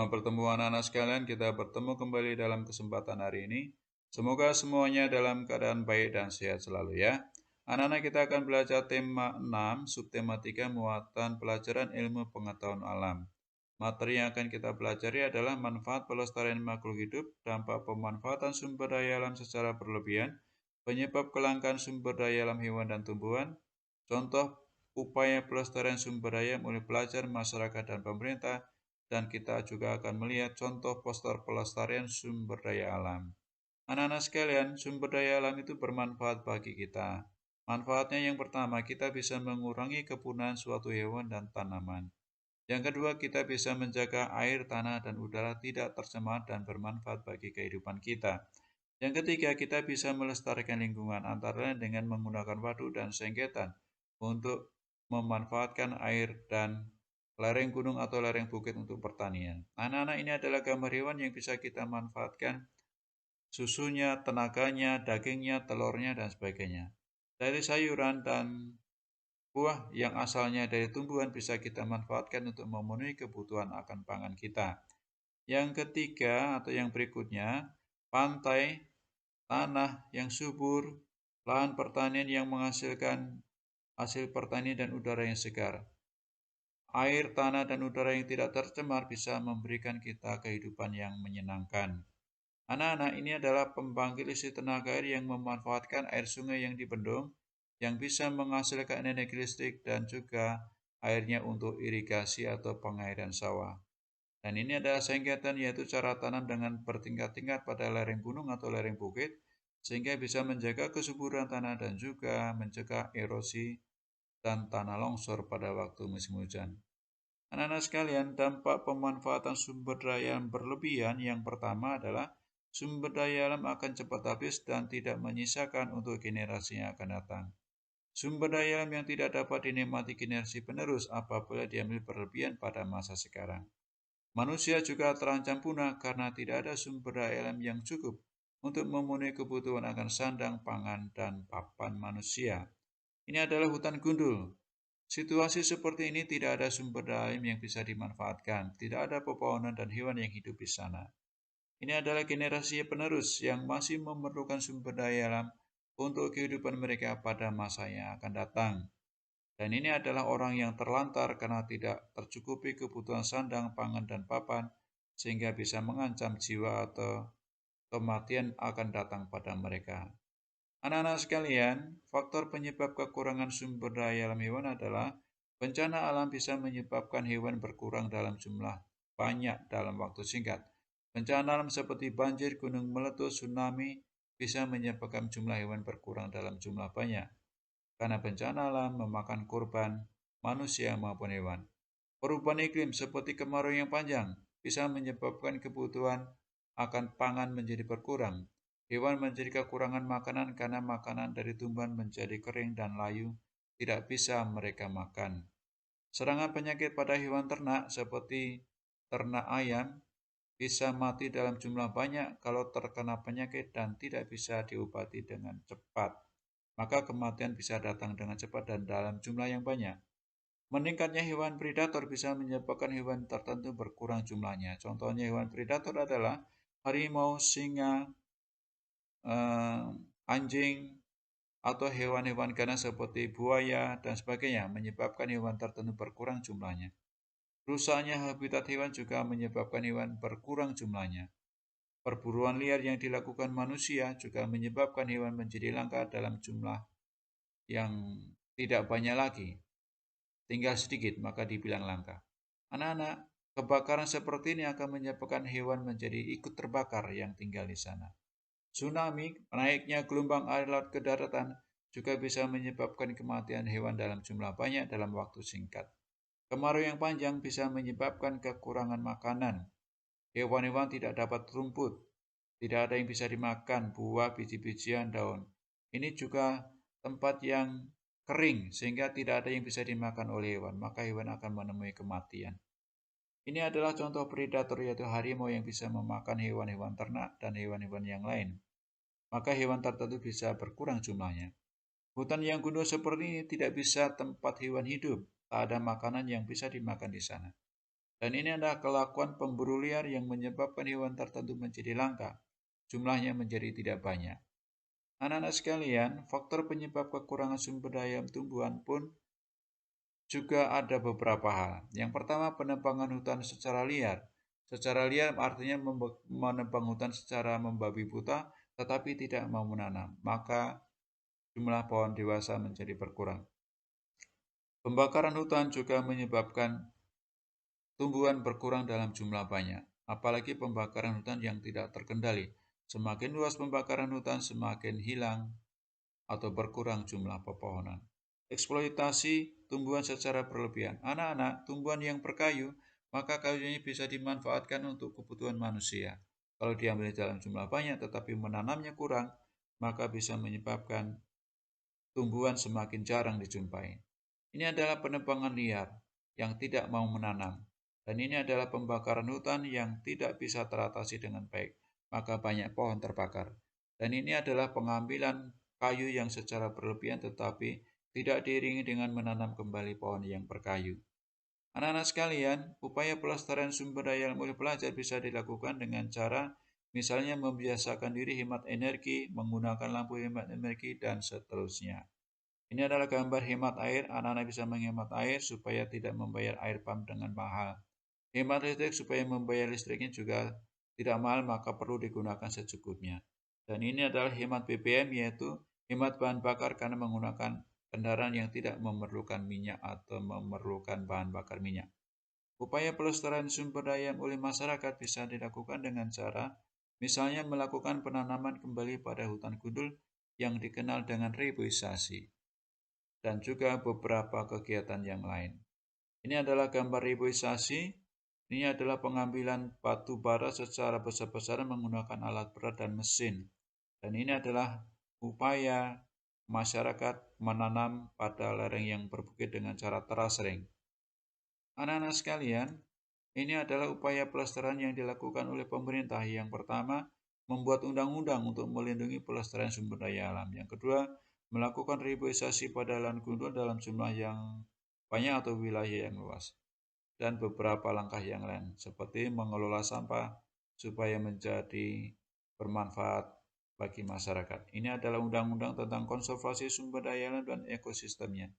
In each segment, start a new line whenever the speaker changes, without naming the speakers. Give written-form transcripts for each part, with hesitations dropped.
Selamat bertemu anak-anak sekalian, kita bertemu kembali dalam kesempatan hari ini. Semoga semuanya dalam keadaan baik dan sehat selalu ya. Anak-anak, kita akan belajar tema 6, subtema 3, muatan pelajaran ilmu pengetahuan alam. Materi yang akan kita pelajari adalah manfaat pelestarian makhluk hidup, dampak pemanfaatan sumber daya alam secara berlebihan, penyebab kelangkaan sumber daya alam hewan dan tumbuhan, contoh upaya pelestarian sumber daya oleh pelajar, masyarakat, dan pemerintah, dan kita juga akan melihat contoh poster pelestarian sumber daya alam. Anak-anak sekalian, sumber daya alam itu bermanfaat bagi kita. Manfaatnya yang pertama, kita bisa mengurangi kepunahan suatu hewan dan tanaman. Yang kedua, kita bisa menjaga air, tanah, dan udara tidak tercemar dan bermanfaat bagi kehidupan kita. Yang ketiga, kita bisa melestarikan lingkungan antara lain dengan menggunakan waduk dan sengketan untuk memanfaatkan air dan lereng gunung atau lereng bukit untuk pertanian. Anak-anak, ini adalah gambar hewan yang bisa kita manfaatkan susunya, tenaganya, dagingnya, telurnya, dan sebagainya. Dari sayuran dan buah yang asalnya dari tumbuhan bisa kita manfaatkan untuk memenuhi kebutuhan akan pangan kita. Yang ketiga atau yang berikutnya, pantai, tanah yang subur, lahan pertanian yang menghasilkan hasil pertanian dan udara yang segar. Air, tanah, dan udara yang tidak tercemar bisa memberikan kita kehidupan yang menyenangkan. Anak-anak, ini adalah pembangkit listrik tenaga air yang memanfaatkan air sungai yang dibendung, yang bisa menghasilkan energi listrik dan juga airnya untuk irigasi atau pengairan sawah. Dan ini adalah sengketan, yaitu cara tanam dengan bertingkat-tingkat pada lereng gunung atau lereng bukit, sehingga bisa menjaga kesuburan tanah dan juga mencegah erosi dan tanah longsor pada waktu musim hujan. Anak-anak sekalian, dampak pemanfaatan sumber daya yang berlebihan yang pertama adalah sumber daya alam akan cepat habis dan tidak menyisakan untuk generasi yang akan datang. Sumber daya alam yang tidak dapat dinikmati generasi penerus apabila diambil berlebihan pada masa sekarang. Manusia juga terancam punah karena tidak ada sumber daya alam yang cukup untuk memenuhi kebutuhan akan sandang, pangan, dan papan manusia. Ini adalah hutan gundul. Situasi seperti ini tidak ada sumber daya alam yang bisa dimanfaatkan, tidak ada pepohonan dan hewan yang hidup di sana. Ini adalah generasi penerus yang masih memerlukan sumber daya alam untuk kehidupan mereka pada masa yang akan datang. Dan ini adalah orang yang terlantar karena tidak tercukupi kebutuhan sandang, pangan, dan papan, sehingga bisa mengancam jiwa atau kematian akan datang pada mereka. Anak-anak sekalian, faktor penyebab kekurangan sumber daya alam hewan adalah bencana alam bisa menyebabkan hewan berkurang dalam jumlah banyak dalam waktu singkat. Bencana alam seperti banjir, gunung meletus, tsunami bisa menyebabkan jumlah hewan berkurang dalam jumlah banyak. Karena bencana alam memakan korban manusia maupun hewan. Perubahan iklim seperti kemarau yang panjang bisa menyebabkan kebutuhan akan pangan menjadi berkurang. Hewan menjadi kekurangan makanan karena makanan dari tumbuhan menjadi kering dan layu, tidak bisa mereka makan. Serangan penyakit pada hewan ternak seperti ternak ayam bisa mati dalam jumlah banyak kalau terkena penyakit dan tidak bisa diobati dengan cepat. Maka kematian bisa datang dengan cepat dan dalam jumlah yang banyak. Meningkatnya hewan predator bisa menyebabkan hewan tertentu berkurang jumlahnya. Contohnya hewan predator adalah harimau, singa, anjing, atau hewan-hewan ganas seperti buaya dan sebagainya, menyebabkan hewan tertentu berkurang jumlahnya. Rusaknya habitat hewan juga menyebabkan hewan berkurang jumlahnya. Perburuan liar yang dilakukan manusia juga menyebabkan hewan menjadi langka dalam jumlah yang tidak banyak lagi. Tinggal sedikit maka dibilang langka. Anak-anak, kebakaran seperti ini akan menyebabkan hewan menjadi ikut terbakar yang tinggal di sana. Tsunami, naiknya gelombang air laut ke daratan, juga bisa menyebabkan kematian hewan dalam jumlah banyak dalam waktu singkat. Kemarau yang panjang bisa menyebabkan kekurangan makanan. Hewan-hewan tidak dapat rumput, tidak ada yang bisa dimakan, buah, biji-bijian, daun. Ini juga tempat yang kering sehingga tidak ada yang bisa dimakan oleh hewan, maka hewan akan menemui kematian. Ini adalah contoh predator, yaitu harimau yang bisa memakan hewan-hewan ternak dan hewan-hewan yang lain. Maka hewan tertentu bisa berkurang jumlahnya. Hutan yang gundul seperti ini tidak bisa tempat hewan hidup, tak ada makanan yang bisa dimakan di sana. Dan ini adalah kelakuan pemburu liar yang menyebabkan hewan tertentu menjadi langka. Jumlahnya menjadi tidak banyak. Anak-anak sekalian, faktor penyebab kekurangan sumber daya tumbuhan pun juga ada beberapa hal. Yang pertama, penebangan hutan secara liar. Secara liar artinya menebang hutan secara membabi buta, tetapi tidak mau menanam. Maka jumlah pohon dewasa menjadi berkurang. Pembakaran hutan juga menyebabkan tumbuhan berkurang dalam jumlah banyak, apalagi pembakaran hutan yang tidak terkendali. Semakin luas pembakaran hutan, semakin hilang atau berkurang jumlah pepohonan. Eksploitasi tumbuhan secara berlebihan. Anak-anak, tumbuhan yang berkayu, maka kayunya bisa dimanfaatkan untuk kebutuhan manusia. Kalau diambil dalam jumlah banyak tetapi menanamnya kurang, maka bisa menyebabkan tumbuhan semakin jarang dijumpai. Ini adalah penebangan liar yang tidak mau menanam. Dan ini adalah pembakaran hutan yang tidak bisa teratasi dengan baik, maka banyak pohon terbakar. Dan ini adalah pengambilan kayu yang secara berlebihan tetapi tidak diiringi dengan menanam kembali pohon yang berkayu. Anak-anak sekalian, upaya pelestarian sumber daya alam oleh pelajar bisa dilakukan dengan cara misalnya membiasakan diri hemat energi, menggunakan lampu hemat energi, dan seterusnya. Ini adalah gambar hemat air. Anak-anak bisa menghemat air supaya tidak membayar air pump dengan mahal. Hemat listrik supaya membayar listriknya juga tidak mahal, maka perlu digunakan secukupnya. Dan ini adalah hemat BBM, yaitu hemat bahan bakar karena menggunakan kendaraan yang tidak memerlukan minyak atau memerlukan bahan bakar minyak. Upaya pelestarian sumber daya oleh masyarakat bisa dilakukan dengan cara misalnya melakukan penanaman kembali pada hutan gundul yang dikenal dengan reboisasi dan juga beberapa kegiatan yang lain. Ini adalah gambar reboisasi. Ini adalah pengambilan batu bara secara besar-besaran menggunakan alat berat dan mesin. Dan ini adalah upaya masyarakat menanam pada lereng yang berbukit dengan cara terasering. Anak-anak sekalian, ini adalah upaya pelestarian yang dilakukan oleh pemerintah. Yang pertama, membuat undang-undang untuk melindungi pelestarian sumber daya alam. Yang kedua, melakukan reboisasi pada lahan gundul dalam jumlah yang banyak atau wilayah yang luas. Dan beberapa langkah yang lain, seperti mengelola sampah supaya menjadi bermanfaat bagi masyarakat. Ini adalah undang-undang tentang konservasi sumber daya alam dan ekosistemnya.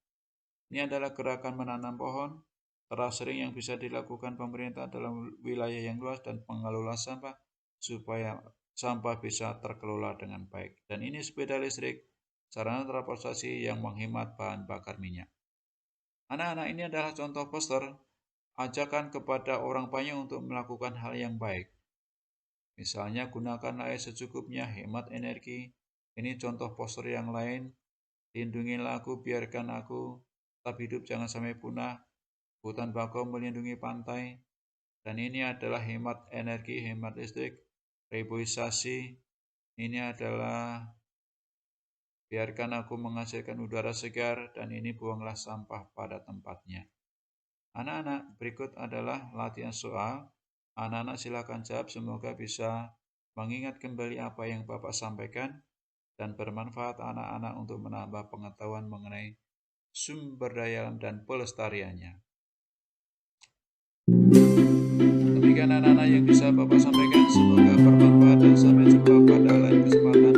Ini adalah gerakan menanam pohon terasering yang bisa dilakukan pemerintah dalam wilayah yang luas dan pengelola sampah supaya sampah bisa terkelola dengan baik. Dan ini sepeda listrik, sarana transportasi yang menghemat bahan bakar minyak. Anak-anak, ini adalah contoh poster ajakan kepada orang banyak untuk melakukan hal yang baik. Misalnya gunakan air secukupnya, hemat energi. Ini contoh poster yang lain. Lindungilah aku, biarkan aku tetap hidup, jangan sampai punah. Hutan bakau melindungi pantai. Dan ini adalah hemat energi, hemat listrik. Reboisasi. Ini adalah biarkan aku menghasilkan udara segar, dan ini buanglah sampah pada tempatnya. Anak-anak, berikut adalah latihan soal. Anak-anak silakan jawab, semoga bisa mengingat kembali apa yang Bapak sampaikan dan bermanfaat anak-anak untuk menambah pengetahuan mengenai sumber daya alam dan pelestariannya. Demikian anak-anak yang bisa Bapak sampaikan, semoga bermanfaat dan sampai jumpa pada lain kesempatan.